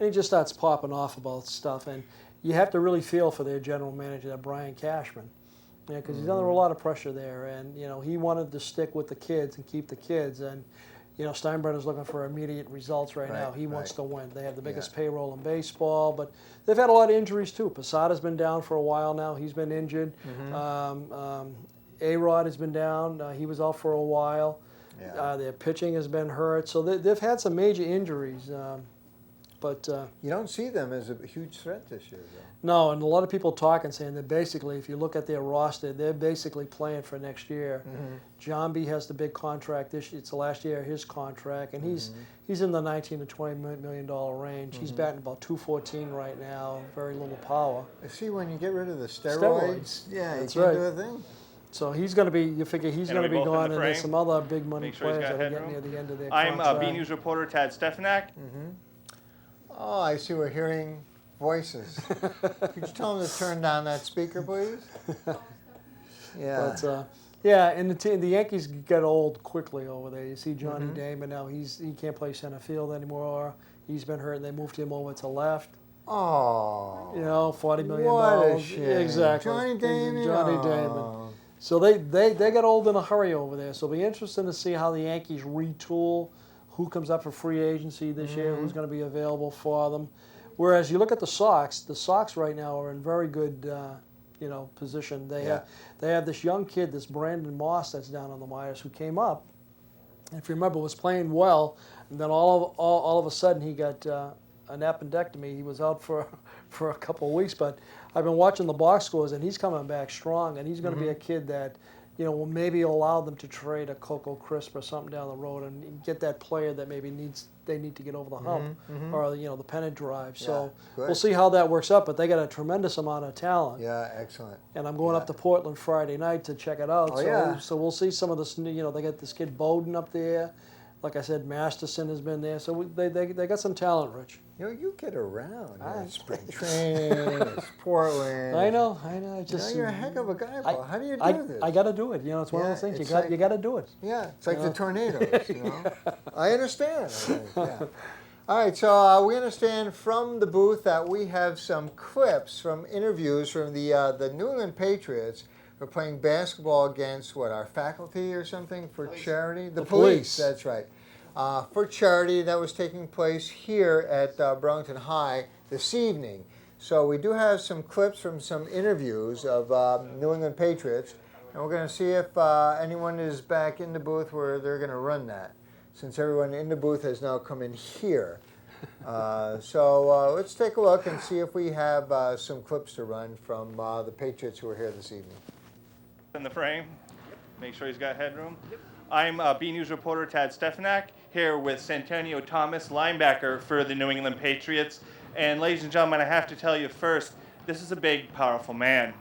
he just starts popping off about stuff. And you have to really feel for their general manager, Brian Cashman, because he's under a lot of pressure there. And, you know, he wanted to stick with the kids and keep the kids. And, you know, Steinbrenner's looking for immediate results right now. He wants to win. They have the biggest payroll in baseball, but they've had a lot of injuries too. Posada's been down for a while now. He's been injured. A-Rod has been down. He was out for a while. Their pitching has been hurt. So they've had some major injuries. But you don't see them as a huge threat this year, though. No, and a lot of people talking, saying that basically, if you look at their roster, they're basically playing for next year. John B has the big contract this year. It's the last year of his contract, and he's in the $19 to $20 million range. He's batting about .214 right now, very little power. See, when you get rid of the steroids. Yeah, you can do a thing. So he's going to be, you figure he's going to be gone, and there's some other big money players that are getting near the end of their contract. I'm B News reporter Tad Stefanak. Oh, I see we're hearing voices. Could you tell them to turn down that speaker, please? But, and the Yankees get old quickly over there. You see Johnny Damon now, he can't play center field anymore. He's been hurt, and they moved him over to left. Oh. You know, $40 million. What a shame. Exactly. Johnny Damon. Johnny Damon. So they get old in a hurry over there. So it'll be interesting to see how the Yankees retool, who comes up for free agency this year, who's going to be available for them. Whereas you look at the Sox right now are in very good position. They have this young kid, this Brandon Moss that's down on the minors, who came up, and if you remember, was playing well, and then all of a sudden he got an appendectomy. He was out for a couple of weeks, but I've been watching the box scores, and he's coming back strong, and he's going to be a kid that, you know, will maybe allow them to trade a Coco Crisp or something down the road and get that player that maybe they need to get over the hump or, you know, the pennant drive. So we'll see how that works out, but they got a tremendous amount of talent. Yeah, excellent. And I'm going up to Portland Friday night to check it out. So we'll see some of this, you know, they got this kid Bowden up there. Like I said, Masterson has been there. So they got some talent, Rich. You get around. It's spring training, it's Portland. I know. I just, you're a heck of a guy, Paul. How do you do this? I got to do it. It's one of those things. You got to do it. Yeah, it's like the tornadoes. I understand. I think, yeah. All right, so we understand from the booth that we have some clips from interviews from the New England Patriots. We're playing basketball against, our faculty or something for charity? The police, that's right. For charity that was taking place here at Burlington High this evening. So we do have some clips from some interviews of New England Patriots, and we're going to see if anyone is back in the booth where they're going to run that, since everyone in the booth has now come in here. So let's take a look and see if we have some clips to run from the Patriots who are here this evening. In the frame. Make sure he's got headroom. I'm B News reporter Tad Stefanak here with Santonio Thomas, linebacker for the New England Patriots. And ladies and gentlemen, I have to tell you first, this is a big, powerful man.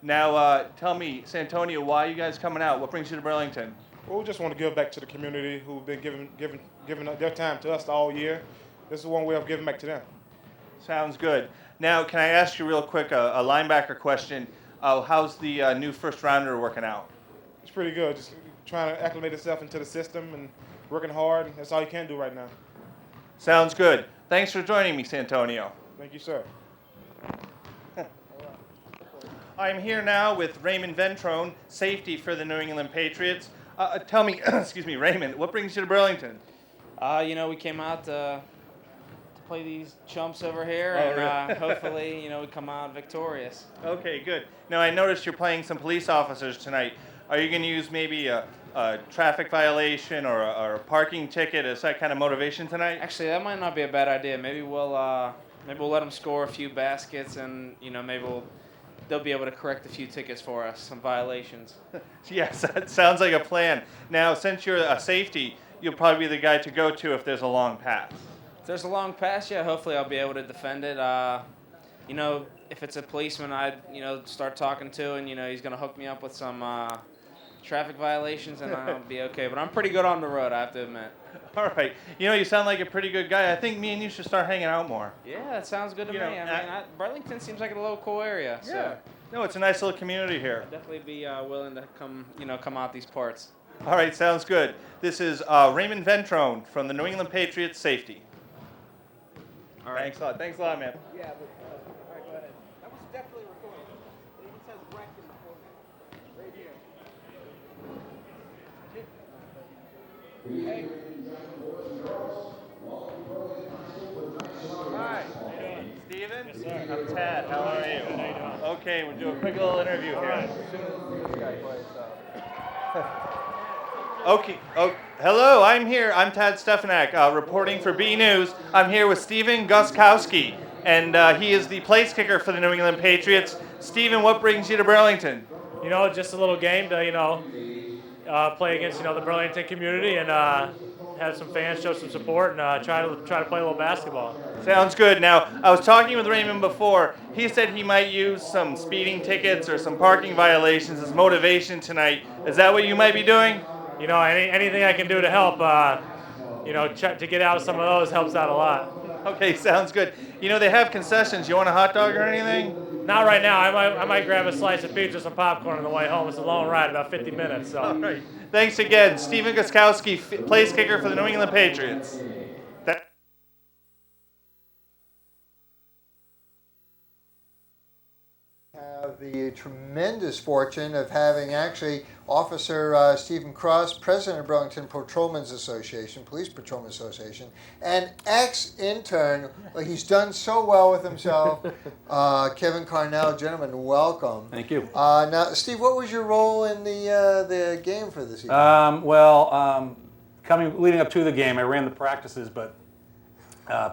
Now, tell me, Santonio, why are you guys coming out? What brings you to Burlington? Well, we just want to give back to the community who've been giving their time to us all year. This is one way of giving back to them. Sounds good. Now, can I ask you real quick a linebacker question? How's the new first rounder working out? It's pretty good. Just trying to acclimate itself into the system and working hard. That's all you can do right now. Sounds good. Thanks for joining me, Santonio. Thank you, sir. I'm here now with Raymond Ventrone, safety for the New England Patriots. Tell me, excuse me, Raymond, what brings you to Burlington? We came out to play these chumps over here, and hopefully, we come out victorious. Okay, good. Now, I noticed you're playing some police officers tonight. Are you going to use maybe a traffic violation or a parking ticket as that kind of motivation tonight? Actually, that might not be a bad idea. Maybe we'll let them score a few baskets, and maybe they'll be able to correct a few tickets for us, some violations. Yes, that sounds like a plan. Now, since you're a safety, you'll probably be the guy to go to if there's a long pass. If there's a long pass, yeah, hopefully I'll be able to defend it. If it's a policeman I'd, start talking to, and, he's going to hook me up with some traffic violations, and I'll be okay. But I'm pretty good on the road, I have to admit. All right. You sound like a pretty good guy. I think me and you should start hanging out more. Yeah, that sounds good to me. Burlington seems like a little cool area. Yeah. So No, it's a nice little community here. I'd definitely be willing to come out these parts. All right, sounds good. This is Raymond Ventrone from the New England Patriots safety. All right. Thanks a lot, man. Yeah, but, all right, go ahead. That was definitely recorded. It even says wreck in the format. Right here. Hey. Hi. Steven? Yes, sir. I'm Tad. How are you? Good, how you doing? Okay, we'll do a quick little interview here. Okay. Oh, hello, I'm here. I'm Tad Stefanak, reporting for B News. I'm here with Steven Gostkowski, and he is the place kicker for the New England Patriots. Steven, what brings you to Burlington? Just a little game to, play against, the Burlington community and have some fans show some support and try to play a little basketball. Sounds good. Now, I was talking with Raymond before. He said he might use some speeding tickets or some parking violations as motivation tonight. Is that what you might be doing? Anything I can do to help, to get out of some of those helps out a lot. Okay, sounds good. They have concessions. You want a hot dog or anything? Not right now. I might grab a slice of pizza, some popcorn on the way home. It's a long ride, about 50 minutes. So. All right. Thanks again. Steven Gostkowski, place kicker for the New England Patriots. Have the tremendous fortune of having actually Officer Stephen Cross, President of Burlington Patrolmen's Association, Police Patrolmen's Association, and ex-intern. He's done so well with himself. Kevin Carnell, gentlemen, welcome. Thank you. Now, Steve, what was your role in the game for this evening? Leading up to the game, I ran the practices, but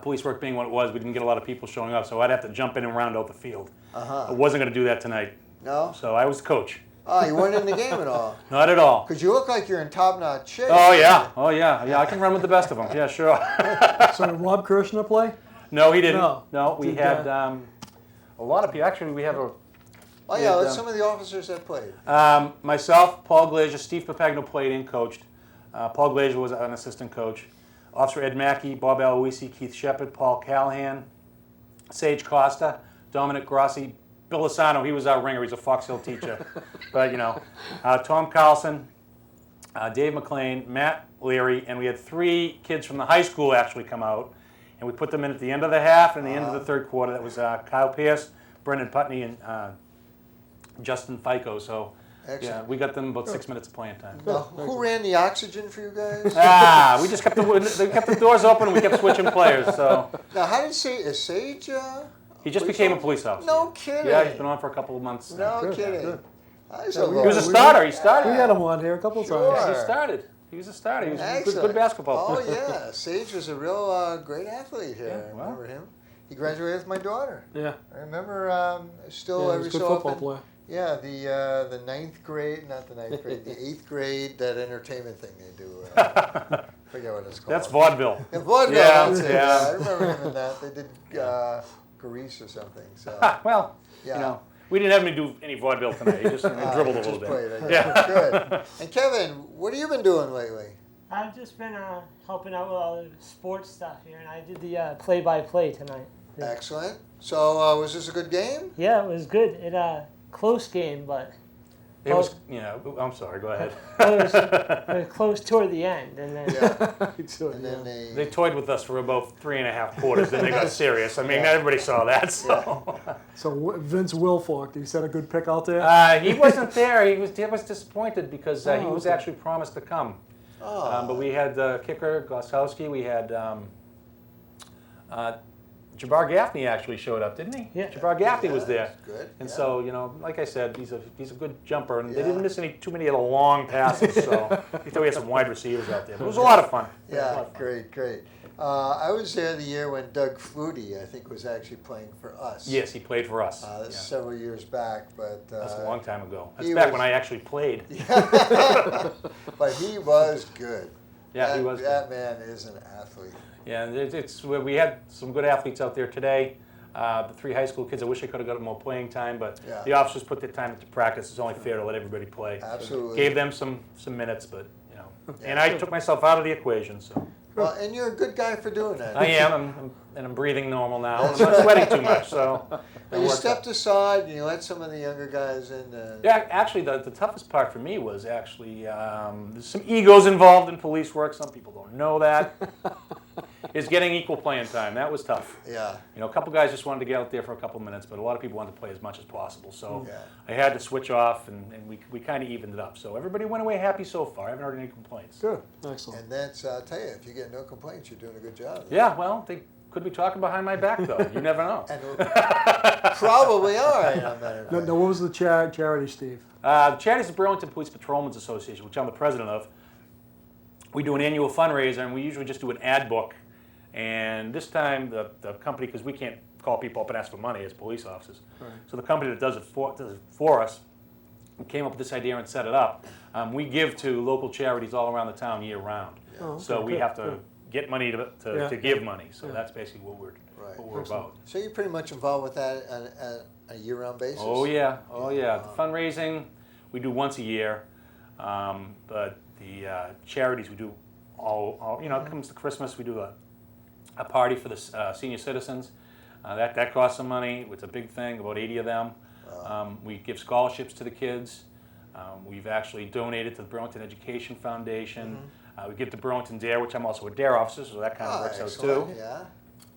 police work being what it was, we didn't get a lot of people showing up, so I'd have to jump in and round out the field. I wasn't going to do that tonight. No? So I was coach. Oh, you weren't in the game at all? Not at all. Because you look like you're in top-notch shape. Oh, yeah. Yeah, I can run with the best of them. Yeah, sure. So did Rob Kirshner play? No, he didn't. No. We had a lot of people. Actually, we have a... Oh, yeah, let's some of the officers that played. Myself, Paul Glazier, Steve Papagno played and coached. Paul Glazier was an assistant coach. Officer Ed Mackey, Bob Aloisi, Keith Shepard, Paul Callahan, Sage Costa, Dominic Grossi, Bill Asano, he was our ringer. He's a Fox Hill teacher. But, Tom Carlson, Dave McLean, Matt Leary, and we had 3 kids from the high school actually come out. And we put them in at the end of the half and the end of the third quarter. That was Kyle Pierce, Brendan Putney, and Justin Fico. So, yeah, we got them about 6 minutes of playing time. Now, who ran the oxygen for you guys? We just kept the doors open and we kept switching players. So. Now, how did Sage? He just became a police officer. No kidding. Yeah, he's been on for a couple of months. No kidding. Good. He was a starter. He started. We had him on here a couple of times. He started. He was a starter. He was a good basketball player. Oh, yeah. Sage was a real great athlete here. I remember him. He graduated with my daughter. Yeah. I remember still every so football often. Player. Yeah, the 9th grade, not the 9th grade, the 8th grade, that entertainment thing they do. Forget what it's called. That's vaudeville. Yeah, vaudeville. Yeah, That's it. yeah. I remember him in that. They did Grease or something. So. Well, we didn't have him do any vaudeville tonight. He just dribbled a little bit. Played, yeah. Good. And Kevin, what have you been doing lately? I've just been helping out with all the sports stuff here, and I did the play-by-play tonight. Yeah. Excellent. So was this a good game? Yeah, it was good. It close game, but it was. I'm sorry. Go ahead. It was close toward the end, and then they toyed with us for about 3.5 quarters. Then they got serious. I mean, everybody saw that. So. So Vince Wilfork, did he set a good pick out there? He wasn't there. He was disappointed because he was actually promised to come. But we had the kicker Goskowski. We had Jabbar Gaffney actually showed up, didn't he? Yeah. Jabbar Gaffney was there. Good. And so, like I said, he's a good jumper, and they didn't miss too many of the long passes. So we thought we had some wide receivers out there. But it was a lot of fun. Yeah, great. I was there the year when Doug Flutie, I think, was actually playing for us. Yes, he played for us. Several years back, but that's a long time ago. That's back when I actually played. But he was good. Yeah, he was. That man is an athlete. Yeah, and we had some good athletes out there today. The 3 high school kids, I wish I could have got more playing time, but the officers put their time into practice. It's only fair to let everybody play. Absolutely. Gave them some minutes, but and I took myself out of the equation. So. Well, and you're a good guy for doing that. I am, and I'm breathing normal now. I'm not sweating too much, so. But you stepped aside and you let some of the younger guys in. Yeah, actually, the toughest part for me was actually there's some egos involved in police work. Some people don't know that. Is getting equal playing time. That was tough. Yeah. A couple guys just wanted to get out there for a couple minutes, but a lot of people wanted to play as much as possible. So I had to switch off, and we kind of evened it up. So everybody went away happy so far. I haven't heard any complaints. Good. Excellent. And that's, I'll tell you, if you get no complaints, you're doing a good job. Yeah, well, they could be talking behind my back, though. You never know. Probably are. No, what was the charity, Steve? The charity is the Burlington Police Patrolmen's Association, which I'm the president of. We do an annual fundraiser, and we usually just do an ad book. And this time, the company, because we can't call people up and ask for money as police officers, so the company that does it for us came up with this idea and set it up. We give to local charities all around the town year round. So we have to get money to give money. So that's basically what we're about. So you're pretty much involved with that on a year-round basis? Oh yeah. The fundraising we do once a year, but the charities we do all it comes to Christmas, we do a party for the senior citizens. That costs some money. It's a big thing, about 80 of them. We give scholarships to the kids. We've actually donated to the Burlington Education Foundation. We give to Burlington Dare, which I'm also a Dare officer, so that kind of works out too. Yeah.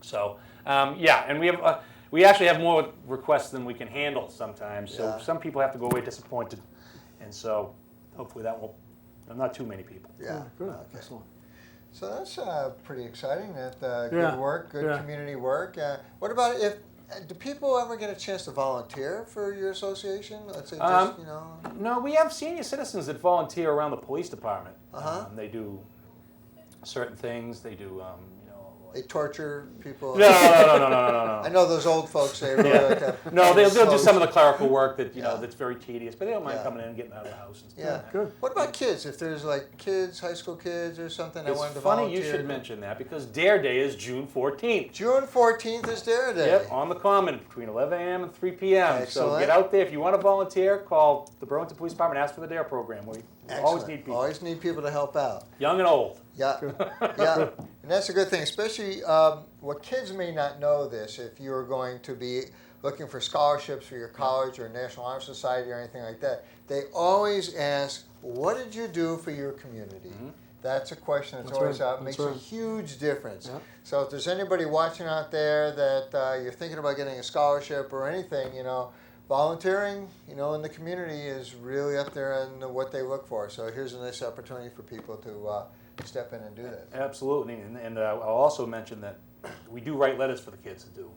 So, and we actually have more requests than we can handle sometimes. So some people have to go away disappointed, and so hopefully that will not too many people. Yeah. Good. Okay. Excellent. So that's pretty exciting. Good work, good community work. What about do people ever get a chance to volunteer for your association? Let's say just, No, we have senior citizens that volunteer around the police department. They do certain things. They do They torture people. No. I know those old folks. They really like that. No, they'll do some of the clerical work that that's very tedious, but they don't mind coming in and getting out of the house and stuff. Yeah, good. What about kids? If there's like kids, high school kids or something, I wanted to It's funny volunteer. you should mention that because Dare Day is June 14th. June 14th is Dare Day. Yep, on the Common between 11 a.m. and 3 p.m. Excellent. So get out there if you want to volunteer. Call the Burlington Police Department. Ask for the Dare program. We always need people. Always need people to help out. Young and old. Yeah, yeah, and that's a good thing, especially what kids may not know this. If you're going to be looking for scholarships for your college or National Honor Society or anything like that, they always ask, "What did you do for your community?" Mm-hmm. That's a question that's always out. It makes a huge difference. Yep. So if there's anybody watching out there that you're thinking about getting a scholarship or anything, volunteering, in the community is really up there in what they look for. So here's a nice opportunity for people to step in and do that. Absolutely, and I'll also mention that we do write letters for the kids to do,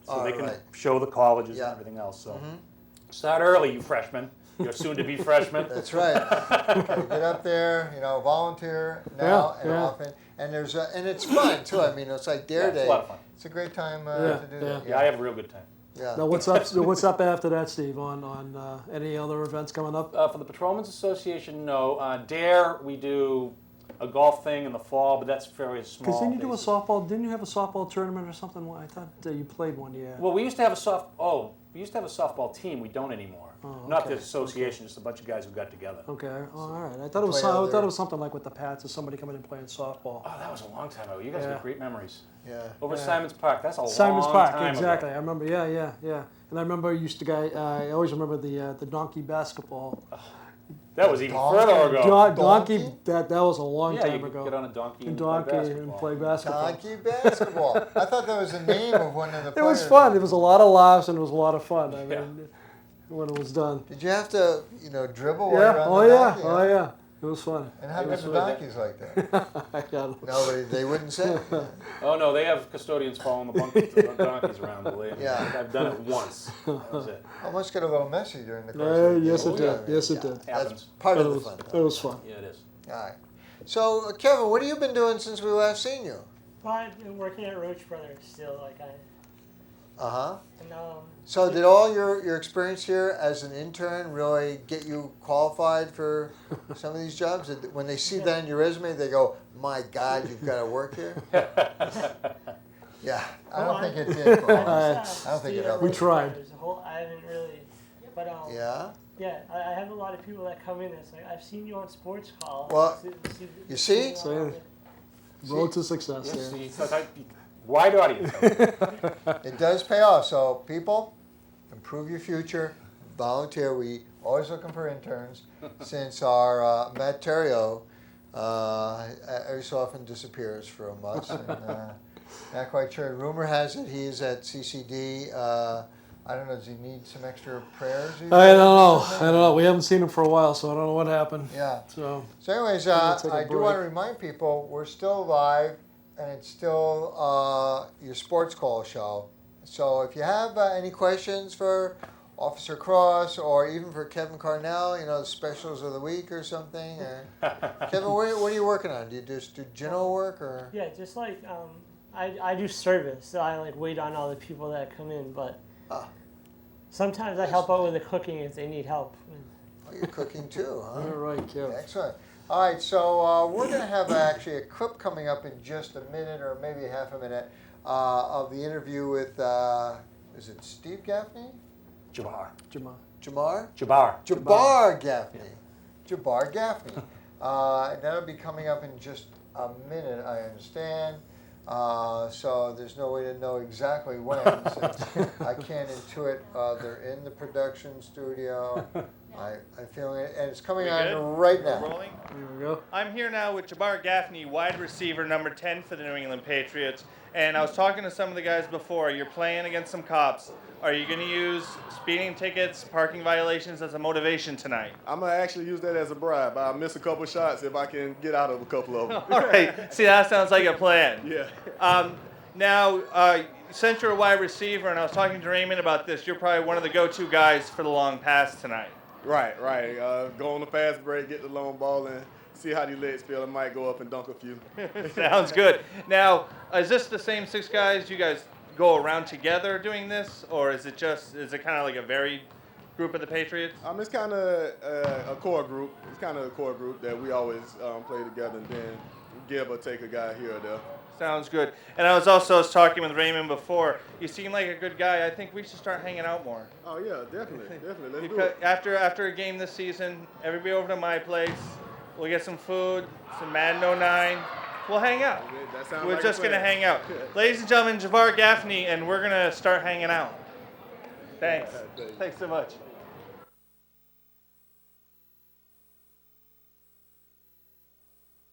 so they can show the colleges and everything else. So start early, you freshmen. You're soon to be freshmen. That's right. Get up there, volunteer now and often, and and it's fun too. I mean, it's like Dare Day. It's a lot of fun. It's a great time to do that. Yeah, I have a real good time. Yeah. Now, what's up after that, Steve? On any other events coming up? For the Patrolmen's Association, no. Dare, we do a golf thing in the fall, but that's fairly small. Because didn't you do a softball? Didn't you have a softball tournament or something? I thought you played one. Yeah. Well, we used to have a softball team. We don't anymore. Oh, Not okay. the association, just a bunch of guys who got together. Okay. Oh, all right. I thought it was something like with the Pats or somebody coming in playing softball. Oh, that was a long time ago. You guys have great memories. Yeah. Over Simon's Park. That's a Simon's long Park, time exactly. ago. I remember. Yeah. And I remember I always remember the donkey basketball. That was even further ago. Donkey. That was a long time you ago. Get on a donkey and play basketball. Donkey basketball. I thought that was the name of one of the It players. was fun. It was a lot of laughs and it was a lot of fun. I mean, when it was done. Did you have to, dribble while Yeah. you're on Oh the yeah. donkey? Oh yeah. It was fun. And how come the donkeys like that? Nobody, they wouldn't say. Oh no, they have custodians following the donkeys around. Believe me. Yeah. I've done it once. That was it. Almost get a little messy during the course of the Yes, game. it did. Yes, it did. That's part of the fun. It was fun. Yeah, it is. All right. So, Kevin, what have you been doing since we last seen you? Well, I've been working at Roach Brothers still, Uh-huh. And, So did all your experience here as an intern really get you qualified for some of these jobs? When they see that in your resume, they go, my God, you've got to work here? Yeah, I don't think it did. I don't think it helped. We tried. I haven't really, but yeah? Yeah, I have a lot of people that come in that's like, I've seen you on Sports Call. Well, you see? Road to success. Wide audience. It does pay off. So people, improve your future. Volunteer. We always looking for interns. Since our Matt Terrio every so often disappears from us. And, not quite sure. Rumor has it he's at CCD. I don't know. Does he need some extra prayers? I don't know. We haven't seen him for a while, so I don't know what happened. Yeah. So anyways, I do want to remind people we're still live. And it's still your Sports Call show. So if you have any questions for Officer Cross or even for Kevin Carnell, the specials of the week or something. Kevin, what are you working on? Do you just do general work or? Yeah, just I do service. So I wait on all the people that come in, but sometimes I help out with the cooking if they need help. Oh, you're cooking too, huh? All right, Kevin. Excellent. All right, so we're going to have actually a clip coming up in just a minute or maybe half a minute of the interview with, is it Steve Gaffney? Jabbar Gaffney. Jabbar Gaffney. That'll be coming up in just a minute, I understand. So there's no way to know exactly when, since I can't intuit. They're in the production studio. I'm feeling it, and it's coming on right now. We're rolling? Here we go. I'm here now with Jabbar Gaffney, wide receiver number 10 for the New England Patriots. And I was talking to some of the guys before. You're playing against some cops. Are you going to use speeding tickets, parking violations as a motivation tonight? I'm going to actually use that as a bribe. I'll miss a couple shots if I can get out of a couple of them. All right. See, that sounds like a plan. Yeah. Now, since you're a wide receiver, and I was talking to Raymond about this, you're probably one of the go-to guys for the long pass tonight. Right. Go on the fast break, get the long ball, and see how these legs feel. I might go up and dunk a few. Sounds good. Now, is this the same 6 guys? You guys go around together doing this, or is it kind of like a varied group of the Patriots? It's kind of a core group. It's kind of a core group that we always play together and then give or take a guy here or there. Sounds good. And I was talking with Raymond before. You seem like a good guy. I think we should start hanging out more. Oh yeah, definitely. Let's do Because it. after a game this season, everybody over to my place. We'll get some food, some Madden 09. We'll hang out. That sounds We're like just a gonna plan. hang out. Ladies and gentlemen, Javar Gaffney, and we're gonna start hanging out. Thanks. Thanks so much.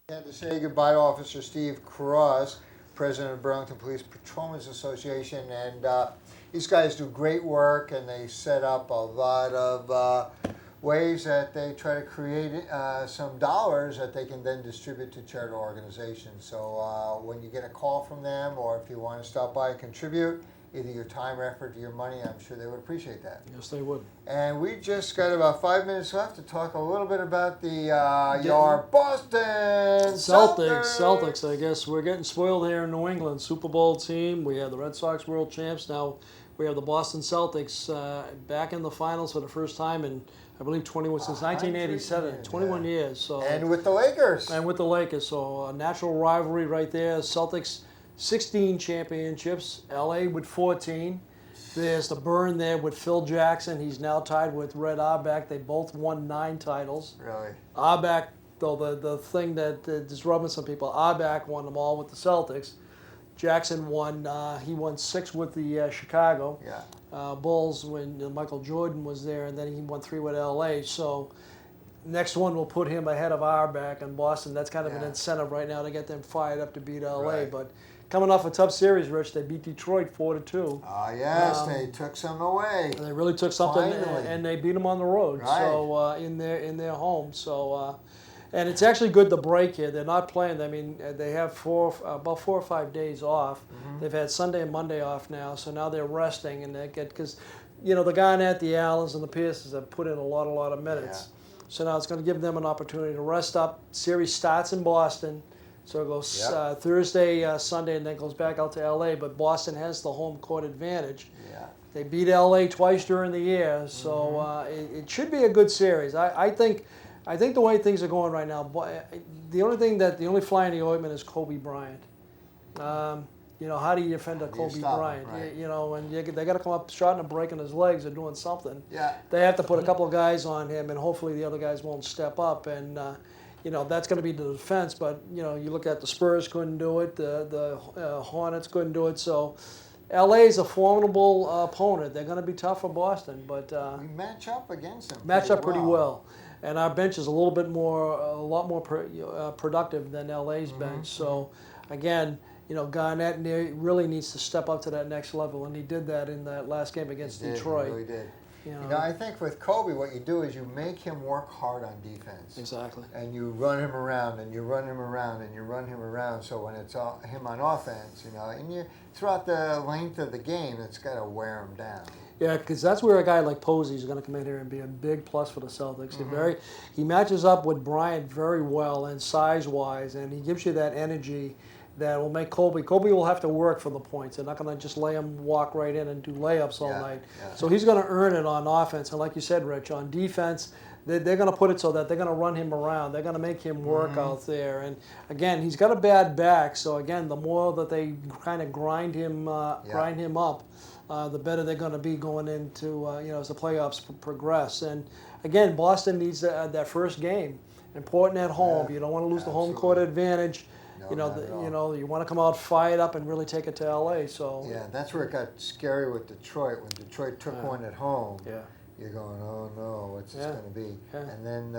I had to say goodbye to Officer Steve Cross, president of Burlington Police Patrolmen's Association, and these guys do great work, and they set up a lot of ways that they try to create some dollars that they can then distribute to charitable organizations. So when you get a call from them, or if you want to stop by and contribute, either your time or effort or your money, I'm sure they would appreciate that. Yes, they would. And we just got about 5 minutes left to talk a little bit about your Boston Celtics, I guess. We're getting spoiled here in New England. Super Bowl team. We have the Red Sox world champs. Now we have the Boston Celtics back in the finals for the first time in, I believe, since 1987. 21 years. So. And with the Lakers. So a natural rivalry right there. Celtics 16 championships, LA with 14. There's the burn there with Phil Jackson. He's now tied with Red Auerbach. They both won 9 titles. Really? Auerbach, though, the thing that is rubbing some people, Auerbach won them all with the Celtics. Jackson won, he won 6 with the Chicago Bulls when Michael Jordan was there, and then he won 3 with LA. So next one will put him ahead of Auerbach and Boston. That's kind of an incentive right now to get them fired up to beat LA. Right. But coming off a tough series, Rich, they beat Detroit 4-2. Yes, they took some away. They really took something, and they beat them on the road. Right. So in their home. So and it's actually good to break here. They're not playing. I mean, they have about 4 or 5 days off. Mm-hmm. They've had Sunday and Monday off now, so now they're resting, and they get because the Garnett, the Allens, and the Pierces have put in a lot of minutes. Yeah. So now it's going to give them an opportunity to rest up. Series starts in Boston. So it goes Thursday, Sunday, and then goes back out to LA. But Boston has the home court advantage. Yeah. They beat LA twice during the year, so it should be a good series. I think the way things are going right now, the only fly in the ointment is Kobe Bryant. How do you defend a Kobe Bryant? Right. And they got to come up short and breaking his legs or doing something. Yeah. They have to put a couple of guys on him, and hopefully the other guys won't step up. And that's going to be the defense. But you look at the Spurs couldn't do it, the Hornets couldn't do it. So LA is a formidable opponent. They're going to be tough for Boston, but we match up against them. Pretty well. And our bench is a lot more productive than LA's bench. So again, Garnett really needs to step up to that next level, and he did that in that last game against Detroit. He really did. I think with Kobe, what you do is you make him work hard on defense. Exactly. And you run him around, and you run him around, and you run him around. So when it's him on offense, and you throughout the length of the game, it's got to wear him down. Yeah, because that's where a guy like Posey is going to come in here and be a big plus for the Celtics. He matches up with Bryant very well and size-wise, and he gives you that energy that will make Kobe. Kobe will have to work for the points. They're not going to just lay him walk right in and do layups all night. Yeah. So he's going to earn it on offense. And like you said, Rich, on defense, they're going to put it so that they're going to run him around. They're going to make him work out there. And again, he's got a bad back. So again, the more that they kind of grind him up, the better they're going to be going into as the playoffs progress. And again, Boston needs that first game. Important at home. You don't want to lose the home court advantage. You want to come out fired up and really take it to LA. So yeah, that's where it got scary with Detroit. When Detroit took one at home, you're going, oh no, what's this going to be? Yeah. And then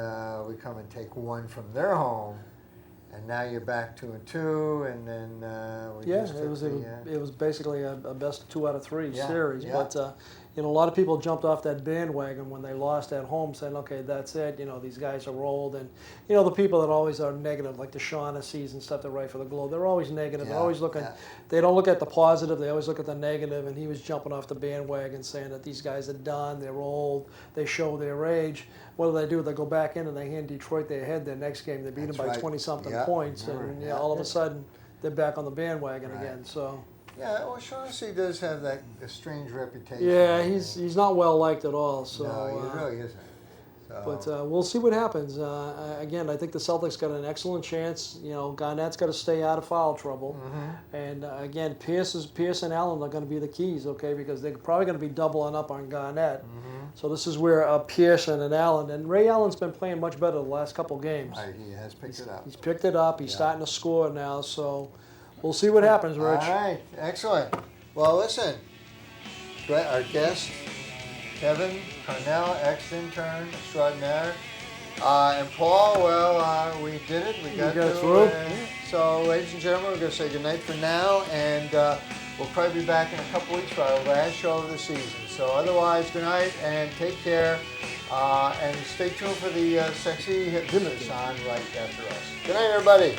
we come and take one from their home, and now you're back 2-2, and then it was basically a best 2 out of 3 series. Yeah. But a lot of people jumped off that bandwagon when they lost at home, saying, okay, that's it. These guys are old. And, the people that always are negative, like the Shaughnessy's and stuff that write for the Globe, they're always negative. They're always looking, they don't look at the positive. They always look at the negative. And he was jumping off the bandwagon saying that these guys are done, they're old, they show their age. What do? They go back in and they hand Detroit their head their next game. They beat them by 20-something points. And all of a sudden, they're back on the bandwagon again. So. Yeah, well, Shaughnessy does have that strange reputation. Yeah, he's not well liked at all. So no, he really isn't. So. But we'll see what happens. Again, I think the Celtics got an excellent chance. Garnett's got to stay out of foul trouble. And again, Pierce and Allen are going to be the keys, okay, because they're probably going to be doubling up on Garnett. So this is where Pearson and Allen, and Ray Allen's been playing much better the last couple games. He has picked it up. He's picked it up. He's starting to score now. So we'll see what happens, Rich. All right, excellent. Well, listen, our guest, Kevin Cornell, ex-intern extraordinaire, and Paul, well, we did it. We got through. So, ladies and gentlemen, we're going to say goodnight for now, and we'll probably be back in a couple weeks for our last show of the season. So otherwise, good night, and take care, and stay tuned for the sexy hypnotist on right after us. Good night, everybody.